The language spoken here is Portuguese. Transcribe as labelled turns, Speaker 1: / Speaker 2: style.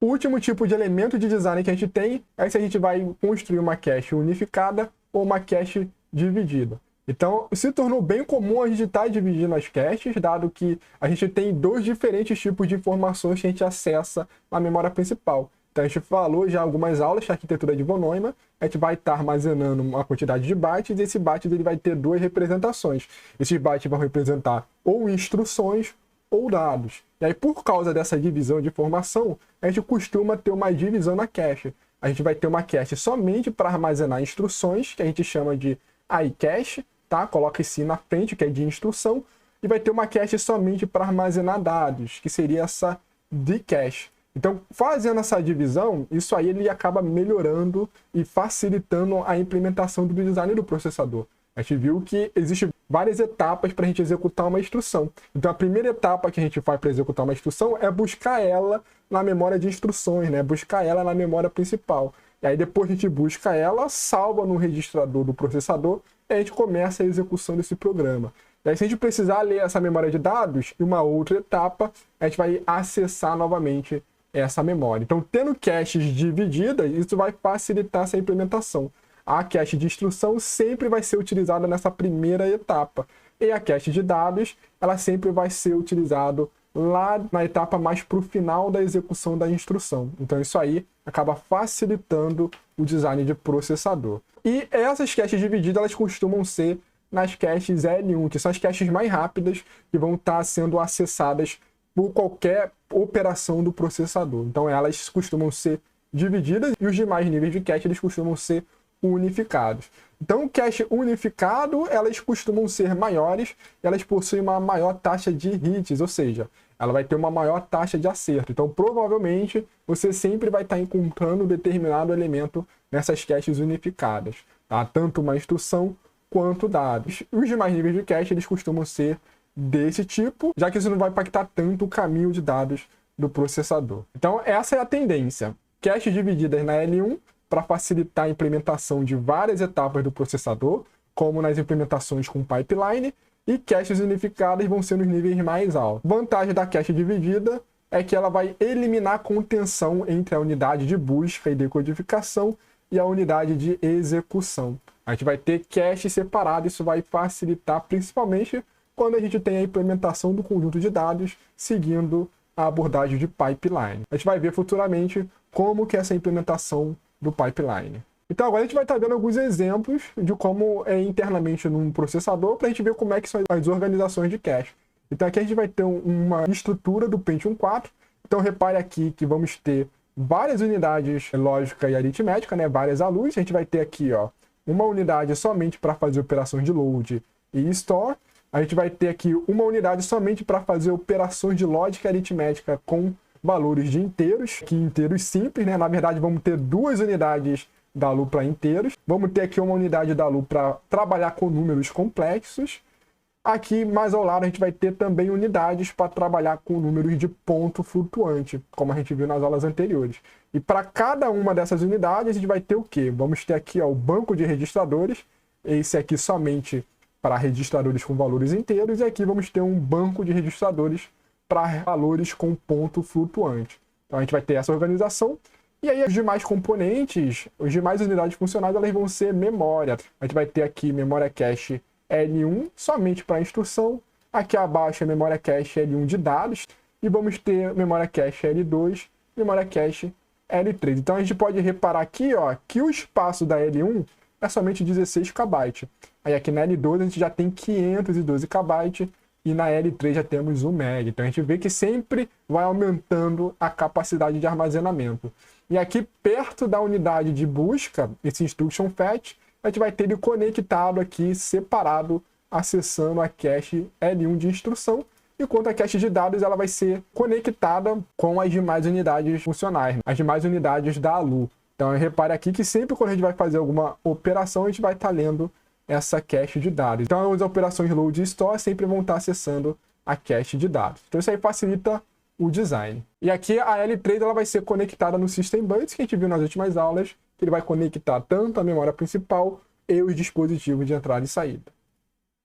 Speaker 1: O último tipo de elemento de design que a gente tem é se a gente vai construir uma cache unificada ou uma cache dividida. Então, se tornou bem comum a gente estar dividindo as caches, dado que a gente tem dois diferentes tipos de informações que a gente acessa na memória principal. Então, a gente falou já algumas aulas de arquitetura de von Neumann, a gente vai estar armazenando uma quantidade de bytes, e esse byte ele vai ter duas representações. Esses bytes vão representar ou instruções ou dados. E aí, por causa dessa divisão de informação, a gente costuma ter uma divisão na cache. A gente vai ter uma cache somente para armazenar instruções, que a gente chama de iCache, tá? Coloca esse na frente, que é de instrução, e vai ter uma cache somente para armazenar dados, que seria essa dcache. Então, fazendo essa divisão, isso aí ele acaba melhorando e facilitando a implementação do design do processador. A gente viu que existem várias etapas para a gente executar uma instrução. Então, a primeira etapa que a gente faz para executar uma instrução é buscar ela na memória de instruções, né? Buscar ela na memória principal. E aí, depois a gente busca ela, salva no registrador do processador, e a gente começa a execução desse programa. E aí, se a gente precisar ler essa memória de dados, em uma outra etapa, a gente vai acessar novamente essa memória. Então, tendo caches divididas, isso vai facilitar essa implementação. A cache de instrução sempre vai ser utilizada nessa primeira etapa. E a cache de dados, ela sempre vai ser utilizada lá na etapa mais para o final da execução da instrução. Então, isso aí acaba facilitando o design de processador. E essas caches divididas, elas costumam ser nas caches L1, que são as caches mais rápidas que vão estar sendo acessadas por qualquer operação do processador. Então, elas costumam ser divididas e os demais níveis de cache eles costumam ser unificados. Então, o cache unificado, elas costumam ser maiores, elas possuem uma maior taxa de hits, ou seja, ela vai ter uma maior taxa de acerto. Então, provavelmente, você sempre vai estar encontrando determinado elemento nessas caches unificadas, tá? Tanto uma instrução quanto dados. Os demais níveis de cache, eles costumam ser desse tipo, já que isso não vai impactar tanto o caminho de dados do processador. Então, essa é a tendência. Caches divididas na L1 para facilitar a implementação de várias etapas do processador, como nas implementações com pipeline, e caches unificadas vão ser nos níveis mais altos. Vantagem da cache dividida é que ela vai eliminar a contenção entre a unidade de busca e decodificação e a unidade de execução. A gente vai ter cache separado, isso vai facilitar principalmente quando a gente tem a implementação do conjunto de dados seguindo a abordagem de pipeline. A gente vai ver futuramente como que é essa implementação do pipeline. Então agora a gente vai estar vendo alguns exemplos de como é internamente num processador para a gente ver como é que são as organizações de cache. Então aqui a gente vai ter uma estrutura do Pentium 4. Então repare aqui que vamos ter várias unidades lógica e aritmética, né? Várias ALUs. A gente vai ter aqui ó, uma unidade somente para fazer operações de load e store. A gente vai ter aqui uma unidade somente para fazer operações de lógica aritmética com valores de inteiros, que inteiros simples, né? Na verdade, vamos ter duas unidades da ALU para inteiros. Vamos ter aqui uma unidade da ALU para trabalhar com números complexos. Aqui, mais ao lado, a gente vai ter também unidades para trabalhar com números de ponto flutuante, como a gente viu nas aulas anteriores. E para cada uma dessas unidades, a gente vai ter o quê? Vamos ter aqui ó, o banco de registradores, esse aqui somente para registradores com valores inteiros, e aqui vamos ter um banco de registradores para valores com ponto flutuante. Então a gente vai ter essa organização, e aí os demais componentes, as demais unidades funcionais, elas vão ser memória. A gente vai ter aqui memória cache L1 somente para instrução, aqui abaixo é memória cache L1 de dados, e vamos ter memória cache L2, memória cache L3. Então a gente pode reparar aqui ó, que o espaço da L1 é somente 16 KB. Aí aqui na L2 a gente já tem 512 KB e na L3 já temos 1 MB. Então a gente vê que sempre vai aumentando a capacidade de armazenamento. E aqui perto da unidade de busca, esse instruction fetch, a gente vai ter ele conectado aqui, separado, acessando a cache L1 de instrução, enquanto a cache de dados ela vai ser conectada com as demais unidades funcionais, as demais unidades da ALU. Então repare aqui que sempre quando a gente vai fazer alguma operação, a gente vai estar lendo essa cache de dados. Então as operações load e store sempre vão estar acessando a cache de dados. Então isso aí facilita o design. E aqui a L3 ela vai ser conectada no System Bus, que a gente viu nas últimas aulas, que ele vai conectar tanto a memória principal e os dispositivos de entrada e saída.